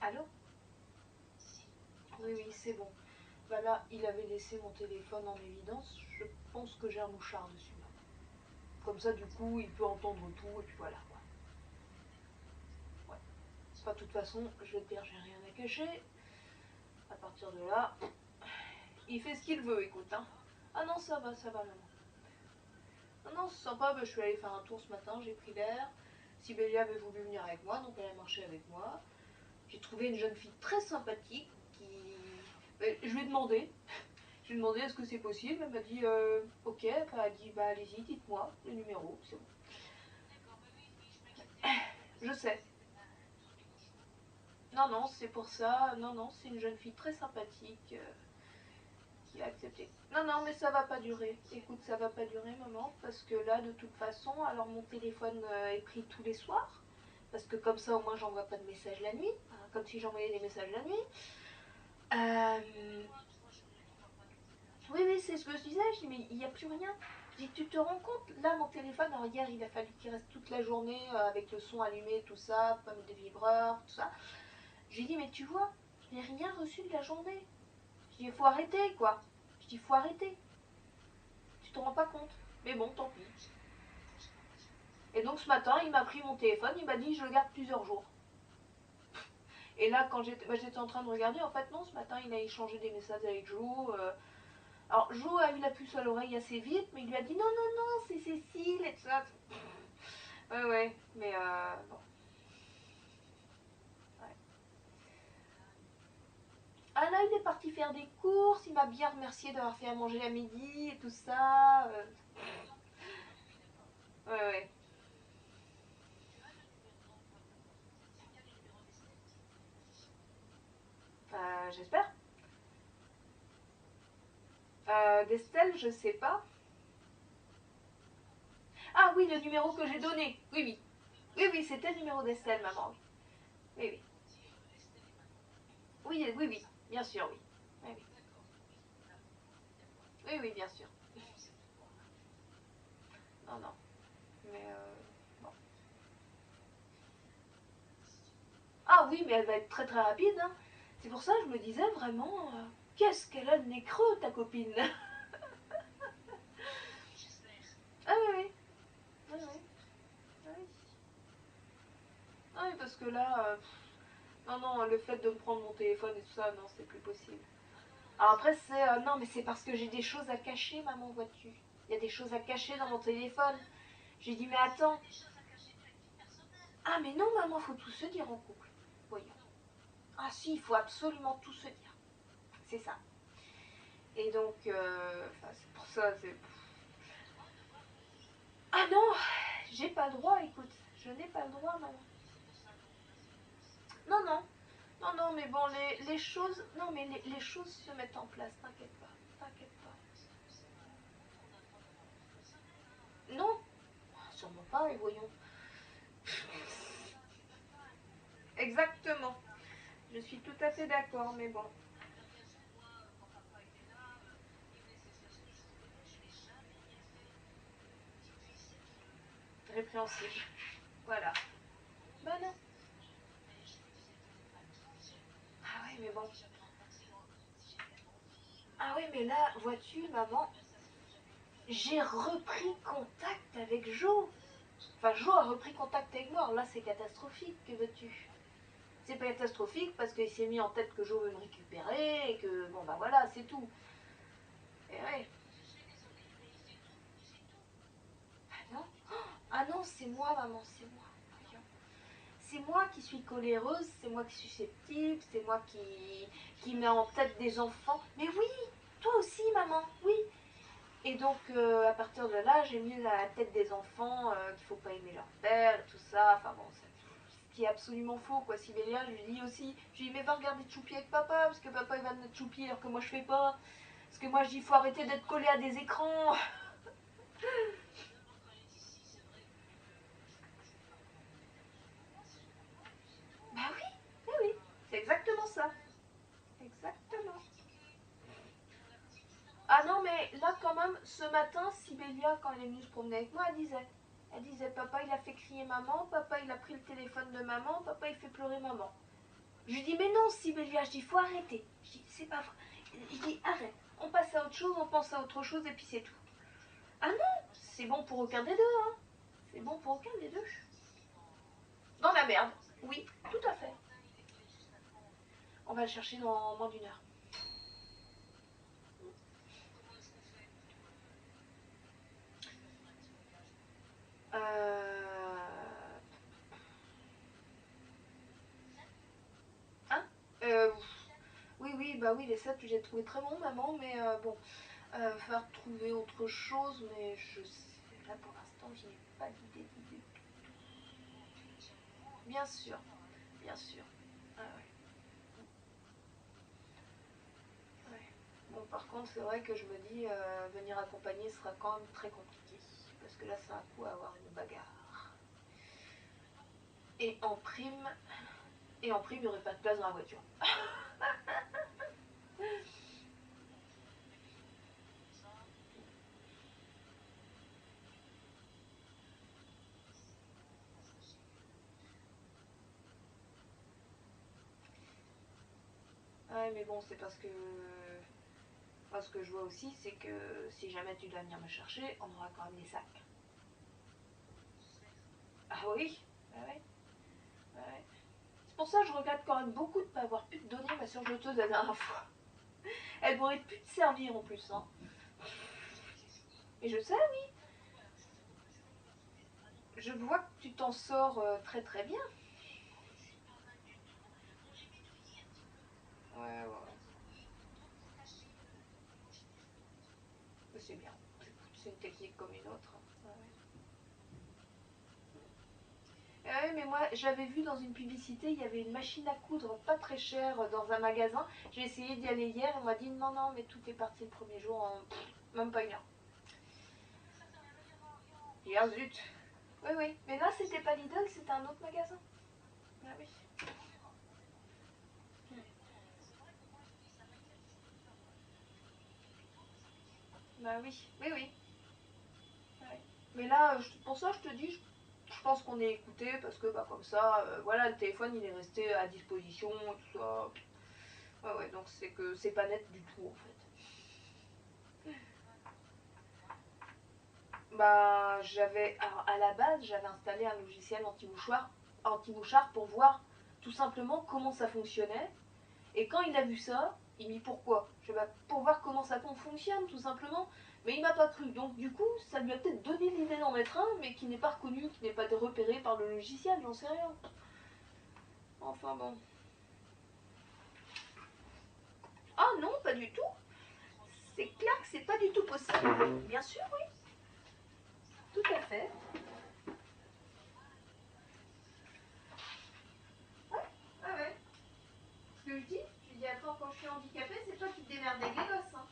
Allô? Oui, oui, c'est bon. Bah là, il avait laissé mon téléphone en évidence. Je pense que j'ai un mouchard dessus. Comme ça, du coup, il peut entendre tout et puis voilà quoi. Ouais. Enfin, de toute façon, je vais te dire, j'ai rien à cacher. À partir de là, il fait ce qu'il veut, écoute. Hein. Ah non, ça va, maman. Non, non, c'est sympa. Bah, je suis allée faire un tour ce matin, j'ai pris l'air. Sibélia avait voulu venir avec moi, donc elle a marché avec moi. J'ai trouvé une jeune fille très sympathique qui. Je lui ai demandé. Je lui ai demandé est-ce que c'est possible. Elle m'a dit ok. Elle a dit bah allez-y, dites-moi le numéro, c'est bon. Je sais. Non, non, c'est pour ça. Non, non, c'est une jeune fille très sympathique qui a accepté. Non, non, mais ça va pas durer. Écoute, ça va pas durer, maman, parce que là, de toute façon, alors mon téléphone est pris tous les soirs, parce que comme ça, au moins, j'envoie pas de messages la nuit, hein, comme si j'envoyais des messages la nuit. Oui, oui, c'est ce que je disais. Je dis, mais il n'y a plus rien. Je dis, tu te rends compte? Là, mon téléphone, alors hier, il a fallu qu'il reste toute la journée avec le son allumé, tout ça, pas mettre des vibreurs, tout ça. Je lui dis, mais tu vois, je n'ai rien reçu de la journée. Je dis, il faut arrêter, quoi. Je dis, il faut arrêter. Tu te rends pas compte. Mais bon, tant pis. Et donc ce matin, il m'a pris mon téléphone, il m'a dit, je le garde plusieurs jours. Et là, quand j'étais en train de regarder, en fait, non, ce matin, il a échangé des messages avec Jo. Alors, Jo a eu la puce à l'oreille assez vite, mais il lui a dit, non, non, non, c'est Cécile, et tout ça. Ouais, ouais, mais bon. Ouais. Ah là, il est parti faire des courses, il m'a bien remercié d'avoir fait à manger à midi et tout ça. Ouais, ouais. J'espère. D'Estelle, je sais pas. Ah oui, le numéro que j'ai donné. Oui, oui. Oui, oui, c'était le numéro d'Estelle, maman. Oui, oui. Oui, oui, oui. Bien sûr, oui. Oui, oui. Oui, oui, bien sûr. Non, non. Mais bon. Ah oui, mais elle va être très très rapide. Hein. C'est pour ça que je me disais vraiment, qu'est-ce qu'elle a le nez creux, ta copine. Ah oui, oui. Oui, oui. Oui. Ah oui, parce que là, non, non, le fait de me prendre mon téléphone et tout ça, non, c'est plus possible. Alors après, c'est, non, mais c'est parce que j'ai des choses à cacher, maman, vois-tu. Il y a des choses à cacher dans mon téléphone. J'ai dit, mais attends. Ah, mais non, maman, faut tout se dire en couple. Voyons. Ah si, il faut absolument tout se dire. C'est ça. Et donc, c'est pour ça, c'est... Ah non, j'ai pas le droit, écoute. Je n'ai pas le droit, maman. Non, non. Non, non, mais bon, les choses... Non, mais les choses se mettent en place, t'inquiète pas. T'inquiète pas. Non, sûrement pas, et voyons. Exactement. Je suis tout à fait d'accord, mais bon. Répréhensible. Voilà. Bah non. Ah ouais, mais bon. Ah ouais, mais là, vois-tu, maman, j'ai repris contact avec Jo. Enfin, Jo a repris contact avec moi. Alors là, c'est catastrophique, que veux-tu? C'est pas catastrophique parce qu'il s'est mis en tête que Jo veut me récupérer et que, bon, bah voilà, c'est tout. Et ouais. Ah non, ah non, c'est moi, maman, c'est moi. Voyons. C'est moi qui suis coléreuse, c'est moi qui suis susceptible, c'est moi qui met en tête des enfants. Mais oui, toi aussi, maman, oui. Et donc, à partir de là, j'ai mis à la tête des enfants qu'il ne faut pas aimer leur père, tout ça. Enfin bon, ce qui est absolument faux, quoi. Sibélia, je lui dis aussi, je lui dis, mais va regarder Choupi avec papa, parce que papa, il va mettre Choupi alors que moi, je fais pas. Parce que moi, je dis, il faut arrêter d'être collé à des écrans. Bah oui, oui, oui, c'est exactement ça. Exactement. Ah non, mais là, quand même, ce matin, Sibélia, quand elle est venue se promener avec moi, elle disait, papa, il a fait crier maman, papa, il a pris le téléphone de maman, papa, il fait pleurer maman. Je lui dis mais non Sibélia, je dis faut arrêter. Je dis c'est pas vrai. Il dit arrête, on passe à autre chose, on pense à autre chose et puis c'est tout. Ah non, c'est bon pour aucun des deux, hein. C'est bon pour aucun des deux. Dans la merde, oui, tout à fait. On va le chercher dans moins d'une heure. Hein Oui, oui, bah oui, les 7, j'ai trouvé très bon, maman, mais bon, faire trouver autre chose, mais je sais, là pour l'instant, je n'ai pas d'idée. Bien sûr, bien sûr. Ah ouais, ouais. Bon, par contre, c'est vrai que je me dis, venir accompagner sera quand même très compliqué, parce que là, c'est un coup à avoir une bagarre. Et en prime, il n'y aurait pas de place dans la voiture. Ouais, mais bon, c'est parce que. Moi, ce que je vois aussi, c'est que si jamais tu dois venir me chercher, on aura quand même des sacs. Ah oui. Ah ouais. Ah ouais. C'est pour ça que je regrette quand même beaucoup de ne pas avoir pu te donner ma surjeteuse la dernière fois. Elle m'aurait pu te servir en plus. Hein. Et je sais, oui. Je vois que tu t'en sors très très bien. Ouais, ouais, ouais. C'est bien. C'est une technique comme une autre. Ouais. Ouais, mais moi, j'avais vu dans une publicité, il y avait une machine à coudre pas très chère dans un magasin. J'ai essayé d'y aller hier et on m'a dit non, non, mais tout est parti le premier jour en même pas une heure. Et ah zut. Oui, oui. Mais là, c'était pas Lidl, c'était un autre magasin. Ah oui. Bah oui, oui, oui. Ouais. Mais là, pour ça, je te dis, je pense qu'on est écouté parce que bah, comme ça, voilà, le téléphone il est resté à disposition et tout ça. Ouais, ouais, donc c'est que c'est pas net du tout en fait. Bah, alors à la base, j'avais installé un logiciel anti-mouchard pour voir tout simplement comment ça fonctionnait. Et quand il a vu ça, il me dit pourquoi. Je vais pour voir comment ça fonctionne tout simplement. Mais il m'a pas cru. Donc du coup, ça lui a peut-être donné l'idée d'en mettre un, mais qui n'est pas reconnu, qui n'est pas repéré par le logiciel, j'en sais rien. Enfin bon. Ah non, pas du tout. C'est clair que c'est pas du tout possible. Bien sûr, oui. Tout à fait. Ouais, ah ouais. Ce que je dis attends, quand je suis handicapée, c'est toi qui te démerdes avec les gosses. Hein.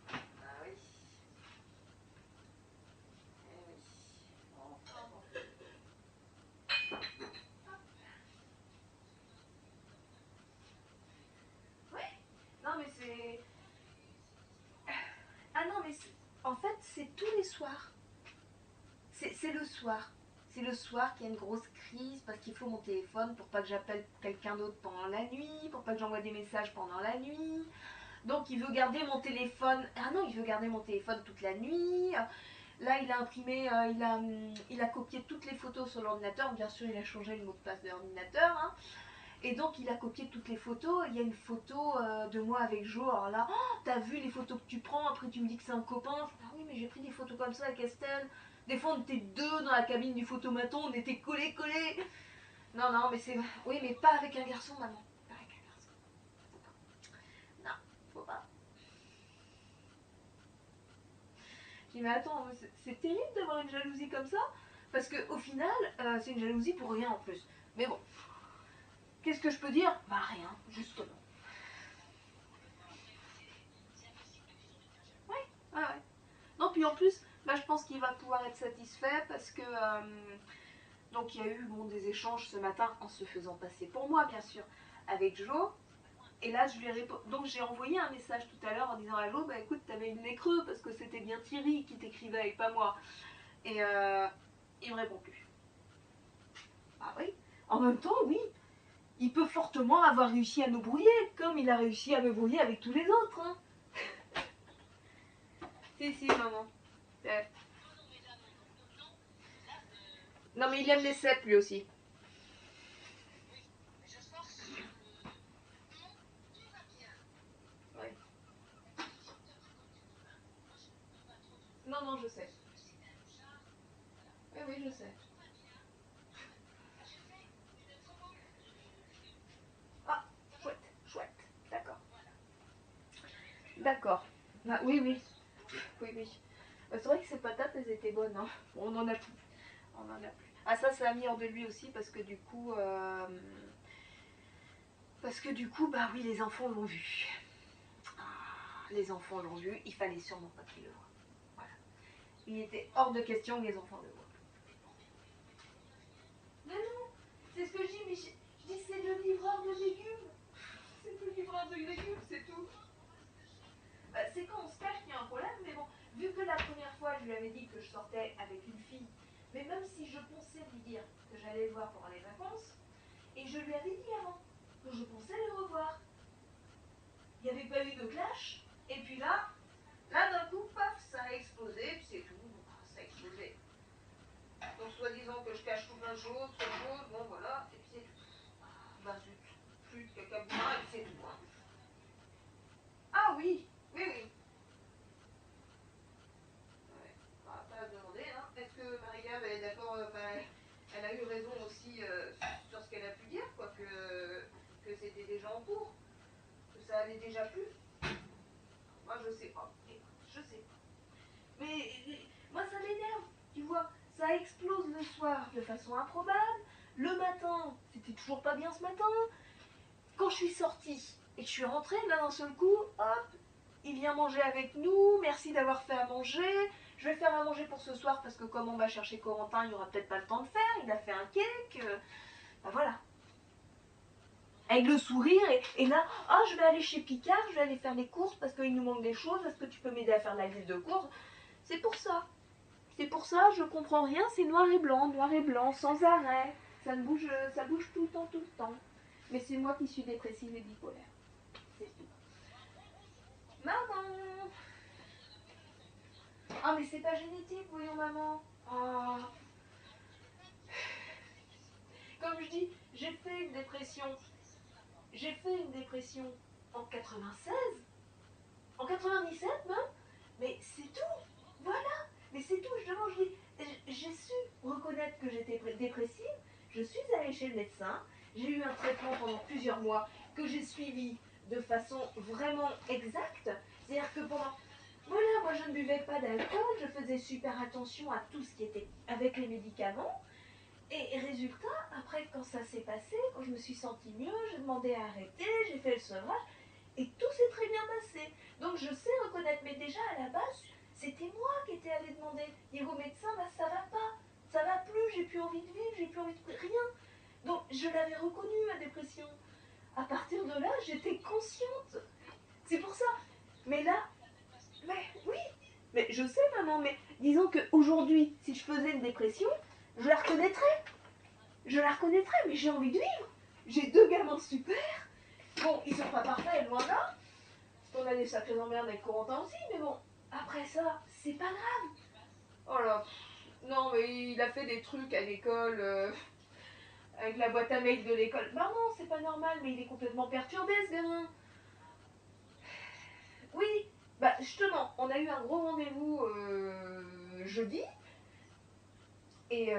Ah oui. Eh oui. Enfin bon. Ouais. Non mais c'est. Ah non mais en fait c'est tous les soirs. C'est le soir. C'est le soir qu'il y a une grosse crise parce qu'il faut mon téléphone pour pas que j'appelle quelqu'un d'autre pendant la nuit, pour pas que j'envoie des messages pendant la nuit. Donc il veut garder mon téléphone. Ah non, il veut garder mon téléphone toute la nuit. Là, il a imprimé, il a copié toutes les photos sur l'ordinateur. Bien sûr, il a changé le mot de passe de l'ordinateur. Hein. Et donc, il a copié toutes les photos. Il y a une photo de moi avec Jo. Alors là, oh, t'as vu les photos que tu prends. Après, tu me dis que c'est un copain. Ah oui, mais j'ai pris des photos comme ça avec Estelle. Des fois, on était deux dans la cabine du photomaton. On était collés. Non, non, mais c'est. Oui, mais pas avec un garçon, maman. Pas avec un garçon. Non, faut pas. Je dis, mais attends, c'est terrible d'avoir une jalousie comme ça. Parce qu'au final, c'est une jalousie pour rien en plus. Mais bon, qu'est-ce que je peux dire? Bah rien, justement. Ouais, ouais, ouais. Non, puis en plus, bah, je pense qu'il va pouvoir être satisfait parce que donc il y a eu bon, des échanges ce matin en se faisant passer pour moi, bien sûr, avec Jo. Et là, je lui ai donc j'ai envoyé un message tout à l'heure en disant à Jo, bah écoute, t'avais une nez creux parce que c'était bien Thierry qui t'écrivait et pas moi. Et il me répond plus. Ah oui. En même temps, oui, il peut fortement avoir réussi à nous brouiller, comme il a réussi à me brouiller avec tous les autres. Hein. Si, maman. Non, mais il aime les cèpes, lui aussi. Ouais. Non, je sais. Oui, je sais. Ah, chouette. D'accord. D'accord. Ah, oui. C'est vrai que ces patates, elles étaient bonnes. Hein. Bon, on en a plus. Ah, ça a mis hors de lui aussi parce que du coup... bah oui, les enfants l'ont vu. Les enfants l'ont vu, il fallait sûrement pas qu'ils le voient. Voilà. Il était hors de question que les enfants le voient. Mais non, c'est ce que je dis, mais je dis c'est le livreur de légumes. C'est le livreur de légumes, c'est tout. C'est quand on se cache qu'il y a un problème, mais bon, vu que la première fois je lui avais dit que je sortais avec une fille, mais même si je pensais lui dire que j'allais le voir pendant les vacances, et je lui avais dit avant que je pensais le revoir, il n'y avait pas eu de clash, et puis là d'un coup, paf, ça a explosé, puis c'est tout, ça a explosé. Donc soi-disant que je cache tout plein de choses, bon voilà, et puis c'est tout. Bah zut, plus de caca boudin, et puis c'est tout. Hein. Ah oui. Ouais. Pas à demander, hein. Est-ce que Marie-Gab est d'accord, elle a eu raison aussi sur ce qu'elle a pu dire, quoi, que c'était déjà en cours, que ça allait déjà plus. Moi je sais pas, je sais pas. Mais moi ça m'énerve, tu vois, ça explose le soir de façon improbable, le matin, c'était toujours pas bien ce matin, quand je suis sortie et que je suis rentrée, là d'un seul coup, hop, il vient manger avec nous, merci d'avoir fait à manger, je vais faire à manger pour ce soir parce que comme on va chercher Corentin, il n'y aura peut-être pas le temps de faire, il a fait un cake, ben voilà. Avec le sourire, et là, ah, je vais aller chez Picard, je vais aller faire les courses parce qu'il nous manque des choses, est-ce que tu peux m'aider à faire la liste de courses? C'est pour ça. C'est pour ça, je comprends rien, c'est noir et blanc, sans arrêt. Ça bouge tout le temps. Mais c'est moi qui suis dépressive et bipolaire. C'est tout. Maman! Ah, mais c'est pas génétique, voyons, maman. Ah. Comme je dis, j'ai fait une dépression. J'ai fait une dépression en 96, en 97 même. Mais c'est tout. Voilà. Mais c'est tout, justement, je dis, j'ai su reconnaître que j'étais dépressive. Je suis allée chez le médecin. J'ai eu un traitement pendant plusieurs mois que j'ai suivi de façon vraiment exacte. C'est-à-dire que pendant... Voilà, moi je ne buvais pas d'alcool, je faisais super attention à tout ce qui était avec les médicaments. Et résultat, après quand ça s'est passé, quand je me suis sentie mieux, j'ai demandé à arrêter, j'ai fait le sevrage, et tout s'est très bien passé. Donc je sais reconnaître, mais déjà à la base, c'était moi qui étais allée demander, dire au médecin, bah ça va pas, ça va plus, j'ai plus envie de vivre, j'ai plus envie de rien. Donc je l'avais reconnu ma dépression. À partir de là, j'étais consciente. C'est pour ça. Mais là, mais oui, mais je sais maman, mais disons qu'aujourd'hui, si je faisais une dépression, je la reconnaîtrais. Je la reconnaîtrais, mais j'ai envie de vivre. J'ai deux gamins super. Bon, ils sont pas parfaits, loin là. Parce qu'on a des sacrés emmerdes avec Corentin aussi, mais bon, après ça, c'est pas grave. Oh là, non, mais il a fait des trucs à l'école, avec la boîte à mail de l'école. Bah non, c'est pas normal, mais il est complètement perturbé ce gamin. Oui, bah justement, on a eu un gros rendez-vous jeudi, et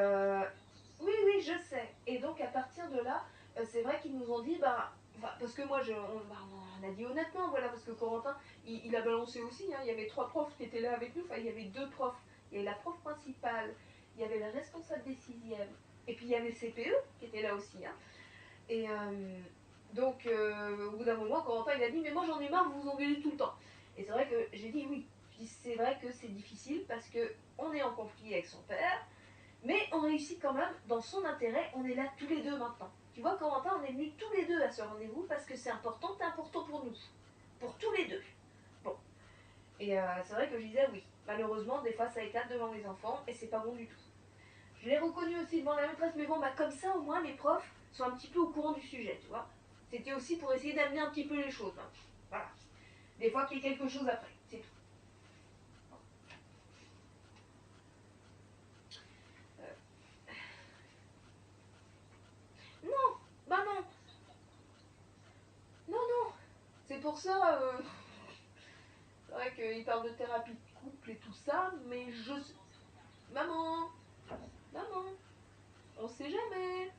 oui, je sais. Et donc à partir de là, c'est vrai qu'ils nous ont dit, parce que moi, on a dit honnêtement, voilà, parce que Corentin, il a balancé aussi, hein, il y avait trois profs qui étaient là avec nous, enfin il y avait deux profs, il y avait la prof principale, il y avait le responsable des sixièmes, et puis il y avait le CPE qui était là aussi, hein. Et donc au bout d'un moment, Corentin il a dit, mais moi j'en ai marre, vous vous engueulez tout le temps. Et c'est vrai que j'ai dit oui, c'est vrai que c'est difficile parce que on est en conflit avec son père, mais on réussit quand même, dans son intérêt, on est là tous les deux maintenant. Tu vois, Corentin, on est venus tous les deux à ce rendez-vous parce que c'est important pour nous. Pour tous les deux. Bon. Et c'est vrai que je disais oui. Malheureusement, des fois, ça éclate devant les enfants et c'est pas bon du tout. Je l'ai reconnu aussi devant la maîtresse, mais bon, bah, comme ça, au moins, les profs sont un petit peu au courant du sujet, tu vois. C'était aussi pour essayer d'amener un petit peu les choses. Hein. Voilà. Des fois qu'il y ait quelque chose après, c'est tout. Non, bah non, non, non. C'est pour ça, c'est vrai qu'il parle de thérapie de couple et tout ça, mais je... Maman, maman, on sait jamais.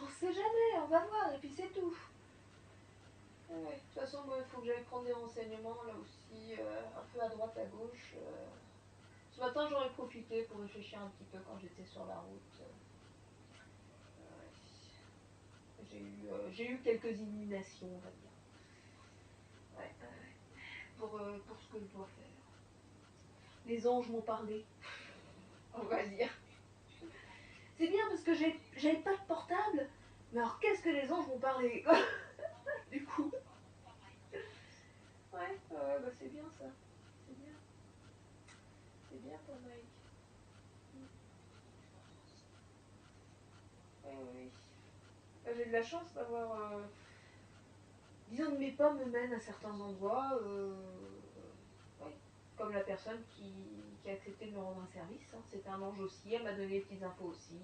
On sait jamais, on va voir, et puis c'est tout. Ouais, de toute façon, il faut que j'aille prendre des renseignements, là aussi, un peu à droite, à gauche. Ce matin, j'en ai profité pour réfléchir un petit peu quand j'étais sur la route. J'ai eu quelques illuminations, on va dire. Ouais, pour ce que je dois faire. Les anges m'ont parlé, on va dire. C'est bien parce que j'avais pas de portable, mais alors qu'est-ce que les anges m'ont parlé du coup. Ouais, bah c'est bien ça. C'est bien. C'est bien pour Mike. Oui, oui. J'ai de la chance d'avoir. Disons que mes pas me mènent à certains endroits. Oui. Comme la personne qui a accepté de me rendre un service. Hein. C'était un ange aussi. Elle m'a donné des petites infos aussi.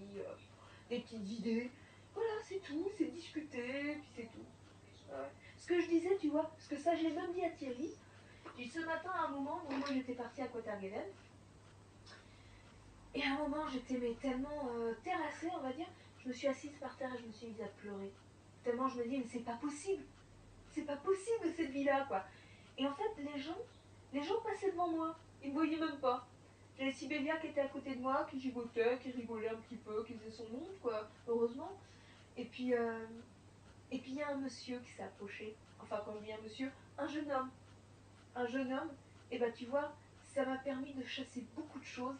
Des petites idées. Voilà, c'est tout. C'est discuter. Puis c'est tout. Ouais. Ce que je disais, tu vois, parce que ça, je l'ai même dit à Thierry. Puis ce matin, à un moment, où moi j'étais partie à Cotarguelen. Et à un moment, j'étais mais tellement terrassée, on va dire. Je me suis assise par terre et je me suis mise à pleurer. Tellement je me dis, mais c'est pas possible. C'est pas possible cette vie-là, quoi. Et en fait, les gens passaient devant moi. Ils me voyaient même pas. J'avais Sibélia qui était à côté de moi, qui gigotait, qui rigolait un petit peu, qui faisait son monde, quoi, heureusement. Et puis, il y a un monsieur qui s'est approché. Enfin, quand je dis un monsieur, un jeune homme. Un jeune homme, et bah tu vois, ça m'a permis de chasser beaucoup de choses.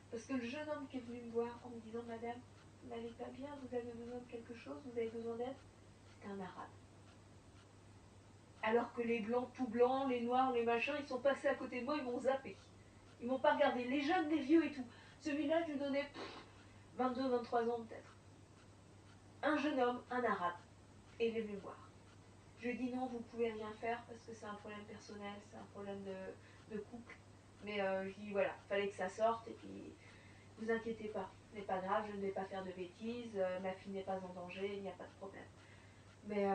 Parce que le jeune homme qui est venu me voir en me disant, madame, vous n'allez pas bien, vous avez besoin de quelque chose, vous avez besoin d'aide, c'était un arabe. Alors que les blancs, tout blancs, les noirs, les machins, ils sont passés à côté de moi, ils m'ont zappé. Ils m'ont pas regardé, les jeunes, les vieux et tout. Celui-là, je lui donnais 22, 23 ans peut-être. Un jeune homme, un arabe. Et il est venu me voir. Je lui ai dit non, vous pouvez rien faire parce que c'est un problème personnel, c'est un problème de couple. Mais je dis voilà, fallait que ça sorte et puis vous inquiétez pas, ce n'est pas grave, je ne vais pas faire de bêtises, ma fille n'est pas en danger, il n'y a pas de problème. Mais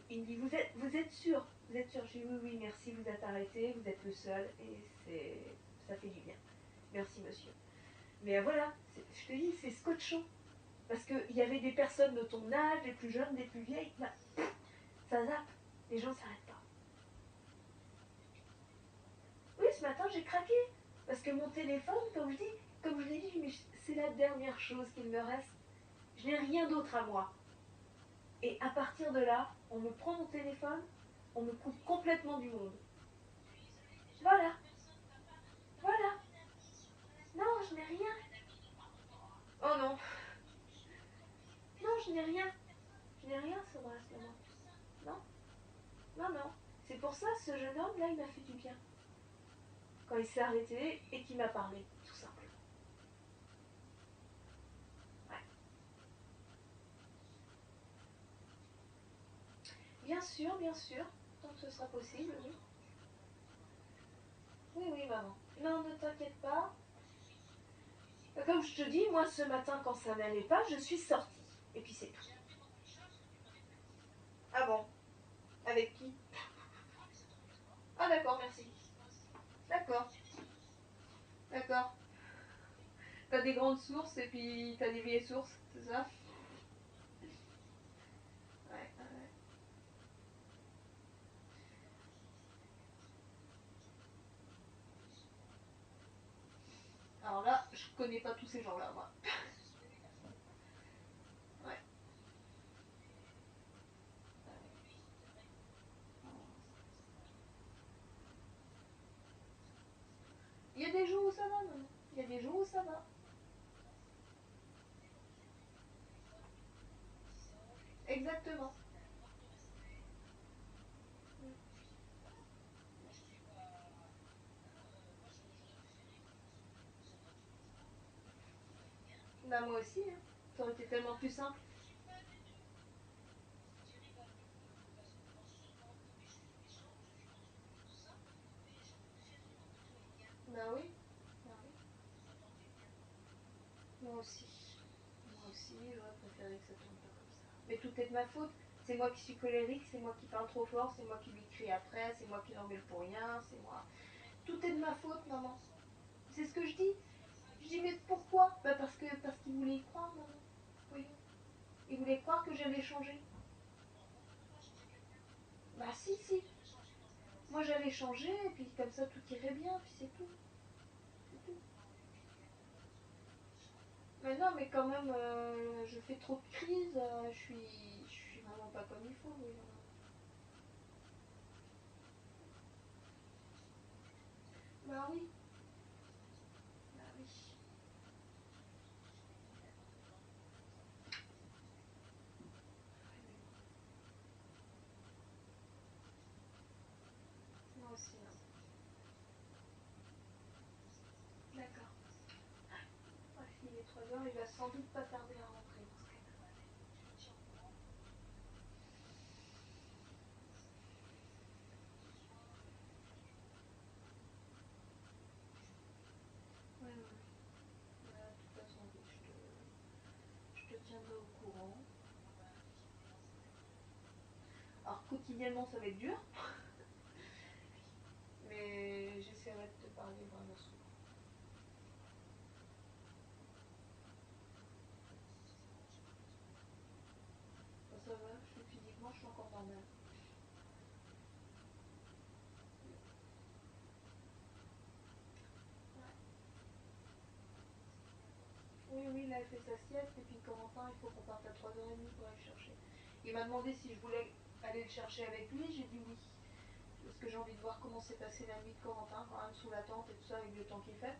il me dit vous êtes sûr? Vous êtes sûr? Je dis oui, oui, merci, vous êtes arrêté, vous êtes le seul et ça fait du bien. Merci monsieur. Mais voilà, je te dis, c'est scotchant. Parce qu'il y avait des personnes de ton âge, des plus jeunes, des plus vieilles, bah, ça zappe, les gens ne s'arrêtent pas. Oui, ce matin j'ai craqué. Parce que mon téléphone, comme je l'ai dit, mais c'est la dernière chose qu'il me reste. Je n'ai rien d'autre à moi. Et à partir de là, on me prend mon téléphone, on me coupe complètement du monde. Voilà, voilà. Non, je n'ai rien. Oh non, non, je n'ai rien. Je n'ai rien sur moi à ce moment. Non, non, non. C'est pour ça, ce jeune homme, là, il m'a fait du bien. Quand il s'est arrêté et qu'il m'a parlé, tout simplement. Ouais. Bien sûr, tant que ce sera possible, oui. Oui, oui, maman. Non, ne t'inquiète pas. Comme je te dis, moi, ce matin, quand ça n'allait pas, je suis sortie. Et puis c'est tout. Ah bon? Avec qui? Ah d'accord, merci. D'accord, d'accord. T'as des grandes sources et puis t'as des vieilles sources, c'est ça? Ouais, ouais. Alors là, je connais pas tous ces gens-là, moi. Ouais. Il y a des jours où ça va, non? Il y a des jours où ça va. Exactement. Bah moi aussi, hein. Ça aurait été tellement plus simple. Bah oui. Bah oui. Moi aussi. Moi aussi, j'aurais préféré que ça tourne pas comme ça. Mais tout est de ma faute. C'est moi qui suis colérique, c'est moi qui parle trop fort, c'est moi qui lui crie après, c'est moi qui l'engueule pour rien, c'est moi. Tout est de ma faute, maman. C'est ce que je dis. Je dis, mais pourquoi? Bah parce qu'il voulait y croire, maman. Oui. Il voulait croire que j'allais changer. Bah si, si. Moi j'allais changer, et puis comme ça tout irait bien, puis c'est tout. C'est tout. Mais non, mais quand même, je fais trop de crises, je suis vraiment pas comme il faut. Oui, bah oui, bah oui. Moi aussi, non. D'accord. Ouais, il est 3 heures, il va sans doute pas tarder à rentrer dans ce cas-là. Ouais, ouais, ouais. De toute façon, oui, je te tiendrai au courant. Alors, quotidiennement, ça va être dur, mais j'essaierai de te parler vraiment souvent. Bah, ça va, physiquement, je suis encore normale. Ouais. Oui, oui, là, elle fait sa sieste, et puis Corentin, il faut qu'on parte à 3h30 pour aller le chercher. Il m'a demandé si je voulais aller le chercher avec lui, j'ai dit oui. Parce que j'ai envie de voir comment s'est passée la nuit de Corentin, quand même, sous la tente et tout ça, avec le temps qu'il fait.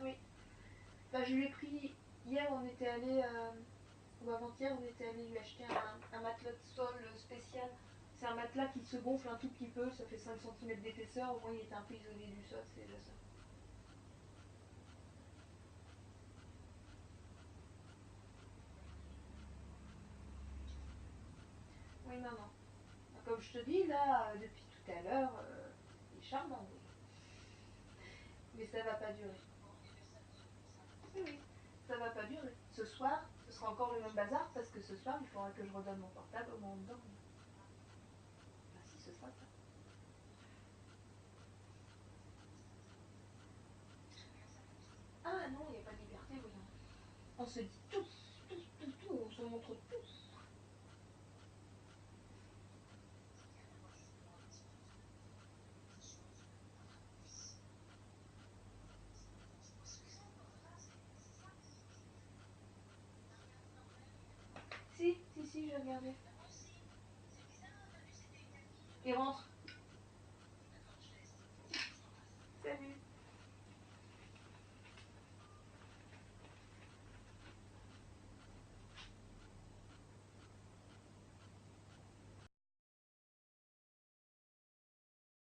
Oui. Bah, je lui ai pris. Hier, on était allé. Ou avant-hier, on était allé lui acheter un matelas de sol spécial. C'est un matelas qui se gonfle un tout petit peu, ça fait 5 cm d'épaisseur, au moins il était un peu isolé du sol, c'est déjà ça. Oui, maman. Comme je te dis, là, depuis tout à l'heure, il est charmant, oui. Mais ça va pas durer. Oui, oui, ça va pas durer. Ce soir, ce sera encore le même bazar parce que ce soir, il faudra que je redonne mon portable au moment de dormir. Bah, si, ce sera ça. Ah non, il n'y a pas de liberté, voyons. On se dit tout, tout, tout, tout, on se montre tout. Si, si, si, j'ai regardé. Il rentre.